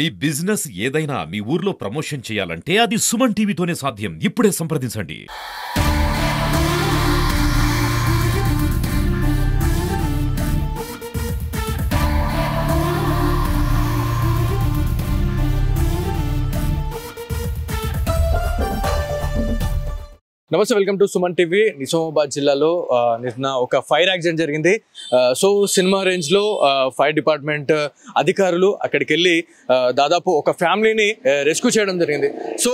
మీ business ఏదైనా మీ ఊర్లో promotion చేయాలంటే అది సుమన్ టీవీతోనే సాధ్యం. ఇప్పుడే సంప్రదించండి. నమస్తే, welcome to Suman TV. Nizamabad జిల్లాలో నిన్న ఒక ఫైర్ యాక్సిడెంట్ జరిగింది. సో సినిమా రేంజ్లో ఫైర్ డిపార్ట్మెంట్ అధికారులు అక్కడికి వెళ్ళి దాదాపు ఒక ఫ్యామిలీని రెస్క్యూ చేయడం జరిగింది. సో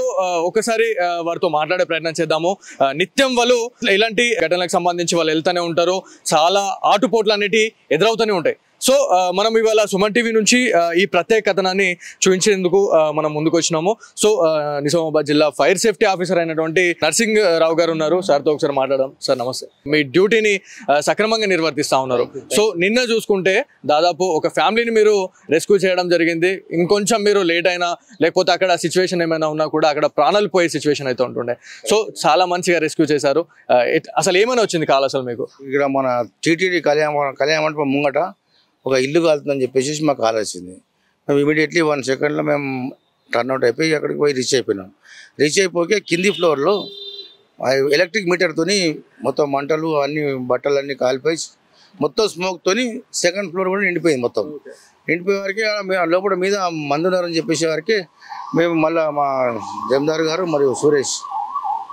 ఒకసారి వారితో మాట్లాడే ప్రయత్నం చేద్దాము. నిత్యం వాళ్ళు ఇలాంటి ఘటనలకు సంబంధించి వాళ్ళు వెళ్తూనే ఉంటారు. చాలా ఆటుపోట్లు అనేవి ఎదురవుతూనే ఉంటాయి. సో మనం ఇవాళ సుమన్ టీవీ నుంచి ఈ ప్రత్యేక కథనాన్ని చూపించేందుకు మనం ముందుకు వచ్చినాము. సో నిజామాబాద్ జిల్లా ఫైర్ సేఫ్టీ ఆఫీసర్ అయినటువంటి నర్సింగ్ రావు గారు ఉన్నారు. సార్తో ఒకసారి మాట్లాడదాం. సార్ నమస్తే. మీ డ్యూటీని సక్రమంగా నిర్వర్తిస్తూ ఉన్నారు. సో నిన్న చూసుకుంటే దాదాపు ఒక ఫ్యామిలీని మీరు రెస్క్యూ చేయడం జరిగింది. ఇంకొంచెం మీరు లేట్ అయినా లేకపోతే అక్కడ సిచ్యువేషన్ ఏమైనా ఉన్నా కూడా అక్కడ ప్రాణాలు పోయే సిచ్యువేషన్ అయితే ఉంటుండే. సో చాలా మంచిగా రెస్క్యూ చేశారు. అసలు ఏమైనా వచ్చింది కాల్ అసలు మీకు? ఇక్కడ మన టీటీడీ కళ్యాణ మండపం ముంగట ఒక ఇల్లు కాలుతుందని చెప్పేసి మాకు కాల్ వచ్చింది. మేము ఇమీడియట్లీ 1 సెకండ్లో మేము టర్న్అవుట్ అయిపోయి అక్కడికి పోయి రీచ్ అయిపోయినాం. రీచ్ అయిపోయి కింది ఫ్లోర్లో ఎలక్ట్రిక్ మీటర్తో మొత్తం మంటలు అన్ని బట్టలన్నీ కాలిపోయి మొత్తం స్మోక్తోని సెకండ్ ఫ్లోర్ కూడా నిండిపోయింది. మొత్తం నిండిపోయే వారికి లోపల మీద మందున్నారని చెప్పేసే వారికి మేము మళ్ళీ మా జమీందార్ గారు మరియు సురేష్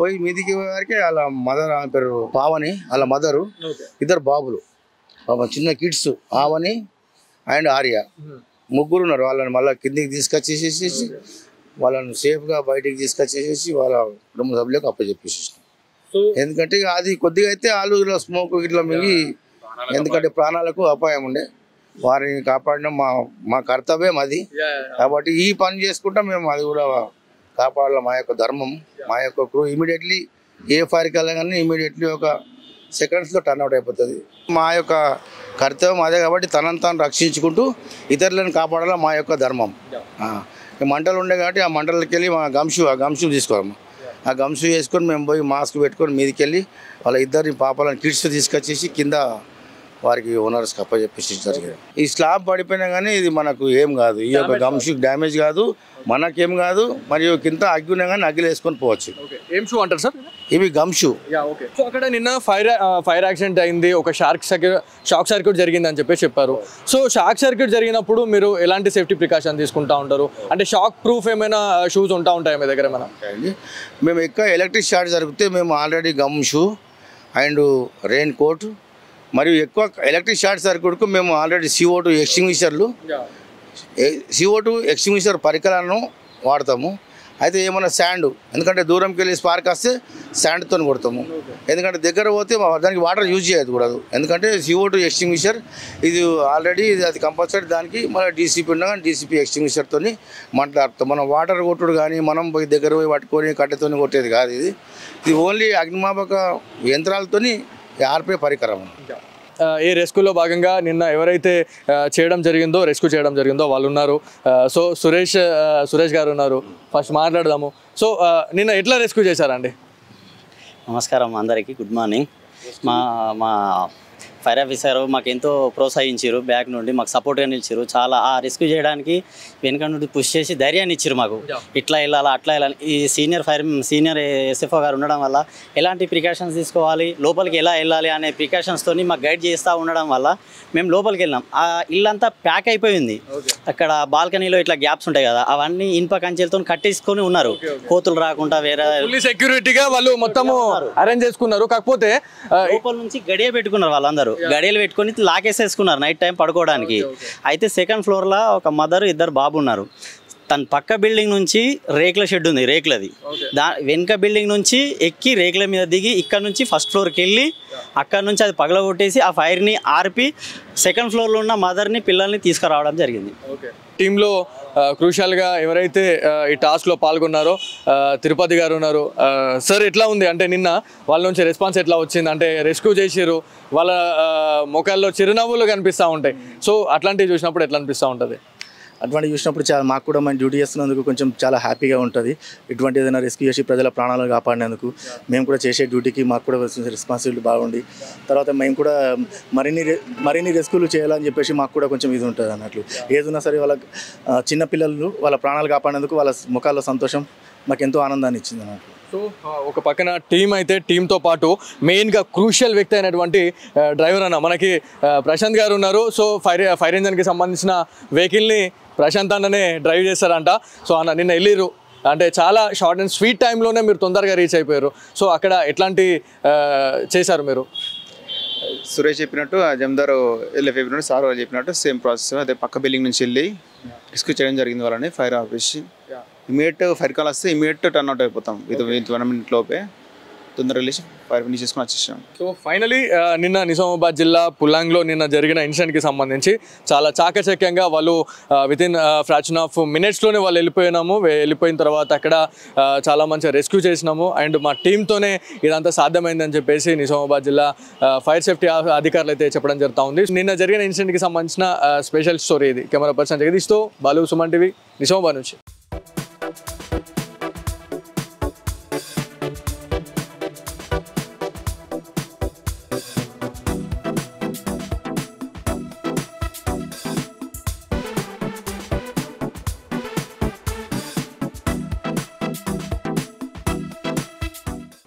పోయి మీదికి వారికి వాళ్ళ మదర్, ఆమె పేరు పావని, వాళ్ళ మదరు, 2 బాబులు, చిన్న కిడ్స్ ఆవని అండ్ ఆర్య, ముగ్గురు ఉన్నారు. వాళ్ళని మళ్ళీ కిందికి తీసుకొచ్చేసేసి వాళ్ళని సేఫ్గా బయటికి తీసుకొచ్చేసేసి వాళ్ళ కుటుంబ సభ్యులకు అప్పచెప్పేసేసి. ఎందుకంటే అది కొద్దిగా అయితే ఆలు స్మోక్ ఇట్లా మిగి, ఎందుకంటే ప్రాణాలకు అపాయం ఉండే, వారిని కాపాడడం మా కర్తవ్యం అది. కాబట్టి ఈ పని చేసుకుంటా మేము అది కూడా కాపాడాలి, మా యొక్క ధర్మం. మా యొక్క క్రూ ఇమీడియట్లీ ఏ ఫైర్కి వెళ్ళగానే ఇమీడియట్లీ ఒక సెకండ్స్లో టర్న్అవుట్ అయిపోతుంది. మా యొక్క కర్తవ్యం అదే. కాబట్టి తనను తాను రక్షించుకుంటూ ఇతరులను కాపాడాలి మా యొక్క ధర్మం. మంటలు ఉండే కాబట్టి ఆ మంటలకి వెళ్ళి మా ఆ గమ్షూ తీసుకోవాలి. ఆ గమ్షూ వేసుకొని మేము పోయి మాస్క్ పెట్టుకొని మీదకి వెళ్ళి వాళ్ళ 2 పాపలను కిడ్స్ తీసుకొచ్చేసి కింద వారికి ఓనర్స్కి అప్పచెప్పేసి జరిగింది. ఈ స్లాబ్ పడిపోయినా కానీ ఇది మనకు ఏం కాదు, ఈ యొక్క గమ్షూ డ్యామేజ్ కాదు, మనకేం కాదు. మరియు కింద అగ్గి ఉన్నా కానీ అగ్గిలు వేసుకొని పోవచ్చు. ఏం షూ అంటారు సార్? ఇవి గమ్షూ. సో అక్కడ నిన్న ఫైర్ యాక్సిడెంట్ అయింది, ఒక షాక్ సర్క్యూట్ జరిగింది అని చెప్పారు. సో షాక్ సర్క్యూట్ జరిగినప్పుడు మీరు ఎలాంటి సేఫ్టీ ప్రికాషన్ తీసుకుంటా ఉంటారు? అంటే షాక్ ప్రూఫ్ ఏమైనా షూస్ ఉంటాయి మీ దగ్గర? మేము ఎక్కువ ఎలక్ట్రిక్ షార్ట్ జరిగితే మేము already gum shoe and raincoat, మరియు ఎక్కువ ఎలక్ట్రిక్ షార్ట్ సర్క్యూట్కు మేము ఆల్రెడీ CO2 ఎక్స్టింగ్విషర్ పరికరాలను వాడతాము. అయితే ఏమైనా శాండ్, ఎందుకంటే దూరంకి వెళ్ళి స్పార్క్ వస్తే శాండ్తో కొడతాము. ఎందుకంటే దగ్గర పోతే దానికి వాటర్ యూజ్ చేయదు కూడదు. ఎందుకంటే CO2 ఎక్స్టింగ్విషర్ ఇది ఆల్రెడీ అది కంపల్సరీ. దానికి మన DCP ఉన్నా కానీ DCP ఎక్స్టింగ్విషర్తో మాట్లాడుతాం. మనం వాటర్ కొట్టుడు కానీ మనం పోయి దగ్గర పోయి పట్టుకొని కట్టెతో కొట్టేది కాదు. ఇది ఓన్లీ అగ్నిమాపక యంత్రాలతో ఆర్పే పరికరం. ఈ రెస్క్యూలో భాగంగా నిన్న ఎవరైతే రెస్క్యూ చేయడం జరిగిందో వాళ్ళు ఉన్నారు. సో సురేష్ గారు ఉన్నారు. ఫస్ట్ మాట్లాడదాము. సో నిన్న ఎట్లా రెస్క్యూ చేశారండి? నమస్కారం అందరికీ, గుడ్ మార్నింగ్. మా ఫైర్ ఆఫీసర్ మాకు ఎంతో ప్రోత్సహించారు, బ్యాక్ నుండి మాకు సపోర్ట్గా నిలిచారు. చాలా ఆ రెస్క్యూ చేయడానికి వెనుక నుండి పుష్ చేసి ధైర్యాన్ని ఇచ్చారు మాకు. ఇట్లా వెళ్ళాలా అట్లా వెళ్ళాలి. ఈ సీనియర్ SFO గారు ఉండడం వల్ల ఎలాంటి ప్రికాషన్స్ తీసుకోవాలి, లోపలికి ఎలా వెళ్ళాలి అనే ప్రికాషన్స్తో మాకు గైడ్ చేస్తూ ఉండడం వల్ల మేము లోపలికి వెళ్ళాం. ఆ ఇల్లంతా ప్యాక్ అయిపోయింది. అక్కడ బాల్కనీలో ఇట్లా గ్యాప్స్ ఉంటాయి కదా, అవన్నీ ఇనుప కంచెలతో కట్టేసుకొని ఉన్నారు, కోతులు రాకుండా. వేరే సెక్యూరిటీగా వాళ్ళు మొత్తము అరేంజ్ చేసుకున్నారు. కాకపోతే లోపల నుంచి గడియ పెట్టుకున్నారు, వాళ్ళందరూ గడియలు పెట్టుకొని లాకేసేసుకున్నారు నైట్ టైం పడుకోవడానికి. అయితే సెకండ్ ఫ్లోర్లో ఒక మదర్, 2 బాబు ఉన్నారు. తన పక్క బిల్డింగ్ నుంచి రేకుల షెడ్ ఉంది, రేకులది. వెనుక బిల్డింగ్ నుంచి ఎక్కి రేకుల మీద దిగి ఇక్కడ నుంచి ఫస్ట్ ఫ్లోర్కి వెళ్ళి అక్కడ నుంచి అది పగలగొట్టేసి ఆ ఫైర్ని ఆర్పి సెకండ్ ఫ్లోర్లో ఉన్న మదర్ని, పిల్లల్ని తీసుకురావడం జరిగింది. టీంలో క్రూషియల్గా ఎవరైతే ఈ టాస్క్లో పాల్గొన్నారో తిరుపతి గారు ఉన్నారు. సార్ ఎట్లా ఉంది? అంటే నిన్న వాళ్ళ నుంచి రెస్పాన్స్ ఎట్లా వచ్చింది? అంటే రెస్క్యూ చేసారు, వాళ్ళ ముఖాల్లో చిరునవ్వులు కనిపిస్తూ ఉంటాయి. సో అట్లాంటివి చూసినప్పుడు ఎట్లా అనిపిస్తూ ఉంటుంది? అటువంటి చూసినప్పుడు చాలా మాకు కూడా మన డ్యూటీ చేస్తున్నందుకు కొంచెం చాలా హ్యాపీగా ఉంటుంది. ఇటువంటి ఏదైనా రెస్క్యూ చేసి ప్రజల ప్రాణాలను కాపాడినందుకు మేము కూడా చేసే డ్యూటీకి మాకు కూడా రెస్పాన్సిబిలిటీ బాగుంది. తర్వాత మేము కూడా మరిన్ని రెస్క్యూలు చేయాలని చెప్పేసి మాకు కూడా కొంచెం ఇది ఉంటుంది అన్నట్లు. ఏదున్నా సరే వాళ్ళ చిన్నపిల్లలు వాళ్ళ ప్రాణాలు కాపాడినందుకు వాళ్ళ ముఖాల్లో సంతోషం మాకు ఎంతో ఆనందాన్ని ఇచ్చింది అన్నట్లు. సో ఒక పక్కన టీం అయితే టీంతో పాటు మెయిన్గా క్రూషియల్ వ్యక్తి అయినటువంటి డ్రైవర్ అన్న మనకి ప్రశాంత్ గారు ఉన్నారు. సో ఫైర్ ఇంజన్కి సంబంధించిన వెహికల్ని ప్రశాంత్ అన్ననే డ్రైవ్ చేస్తారంట. సో అన్న నిన్న వెళ్ళిరు అంటే చాలా షార్ట్ అండ్ స్వీట్ టైంలోనే మీరు తొందరగా రీచ్ అయిపోయారు. సో అక్కడ ఎట్లాంటి చేశారు మీరు? సురేష్ చెప్పినట్టు జమదారు వెళ్ళే చెప్పినట్టు సార్ వాళ్ళు చెప్పినట్టు సేమ్ ప్రాసెస్. అదే పక్క బిల్డింగ్ నుంచి వెళ్ళి రెస్క్యూ చేయడం జరిగింది వాళ్ళని. ఫైర్ ఆపేసి ఇమీడియట్ ఫైర్ కాల్ వస్తే ఇమీడియట్ టర్న్ అవుట్ అయిపోతాం. విత్ 1 minute లోపే తొందరగా వెళ్ళి ఫైర్ ఫినిష్ చేసుకుని వచ్చేసాం. సో ఫైనలీ నిన్న నిజామాబాద్ జిల్లా పుల్లాంగ్లో నిన్న జరిగిన ఇన్సిడెంట్కి సంబంధించి చాలా చాకచక్యంగా వాళ్ళు వితిన్ ఫ్రాక్షన్ ఆఫ్ మినిట్స్లోనే వాళ్ళు వెళ్ళిపోయిన తర్వాత అక్కడ చాలా మంచిగా రెస్క్యూ చేసినాము. అండ్ మా టీంతోనే ఇదంతా సాధ్యమైందని చెప్పేసి నిజామాబాద్ జిల్లా ఫైర్ సేఫ్టీ అధికారులు అయితే చెప్పడం జరుగుతూ ఉంది. నిన్న జరిగిన ఇన్సిడెంట్కి సంబంధించిన స్పెషల్ స్టోరీ ఇది. కెమెరా పర్సన్ జగదీష్తో బాలు, సుమన్ టీవీ, నిజామాబాద్ నుంచి.